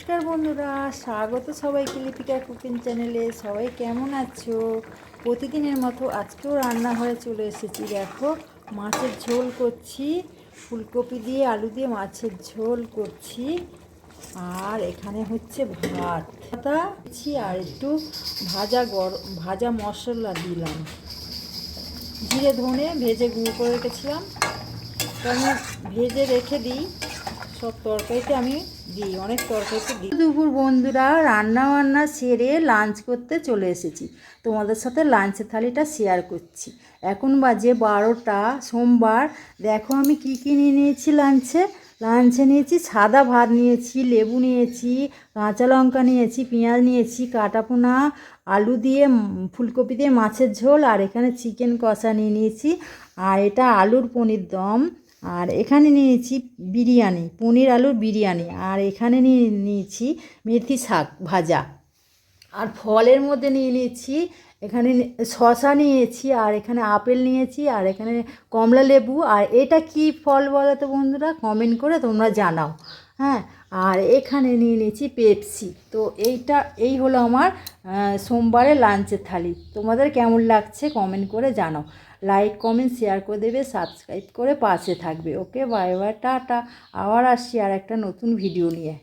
নমস্কার বন্ধুরা, স্বাগত সবাইকে লিপিকা কুকিং চ্যানেলে। সবাই কেমন আছো? প্রতিদিনের মতো আজকেও রান্নাঘরে চলে এসেছি। দেখো, মাছের ঝোল করছি, ফুলকপি দিয়ে আলু দিয়ে মাছের ঝোল করছি। আর এখানে হচ্ছে ভাত আর একটু ভাজা মশলা দিলাম, জিরে ধনে ভেজে গুঁড়ো করে রেখেছিলাম। তো আমি ভেজে রেখে দিই, সব তরকারিতে আমি দিই, অনেক তরকারিতে দিই। দুপুর বন্ধুরা, রান্না সেরে লাঞ্চ করতে চলে এসেছি। তোমাদের সাথে লাঞ্চের থালিটা শেয়ার করছি। এখন বাজে 12টা, সোমবার। দেখো আমি কী কী নিয়েছি লাঞ্চে নিয়েছি সাদা ভাত নিয়েছি, লেবু নিয়েছি, কাঁচা লঙ্কা নিয়েছি, পেঁয়াজ নিয়েছি, কাটাপোনা, আলু দিয়ে ফুলকপি দিয়ে মাছের ঝোল, আর এখানে চিকেন কষা নিয়েছি, আর এটা আলুর পনির দম, আর এখানে নিয়েছি বিরিয়ানি, পনির আলুর বিরিয়ানি, আর এখানে নিয়েছি মেথি শাক ভাজা। আর ফলের মধ্যে নিয়েছি এখানে শসা নিয়েছি, আর এখানে আপেল নিয়েছি, আর এখানে কমলা লেবু। আর এটা কি ফল বলো তো বন্ধুরা, কমেন্ট করে তোমরা জানাও। হ্যাঁ, আর এখানে নিয়েছি পেপসি। তো এই হলো আমার সোমবারের লাঞ্চের থালি। তোমাদের কেমন লাগছে কমেন্ট করে জানাও। লাইক কমেন্ট শেয়ার করে দেবে, সাবস্ক্রাইব করে পাশে থাকবে। ওকে, বাই বাই, টাটা। আবার আসছি আর একটা নতুন ভিডিও নিয়ে।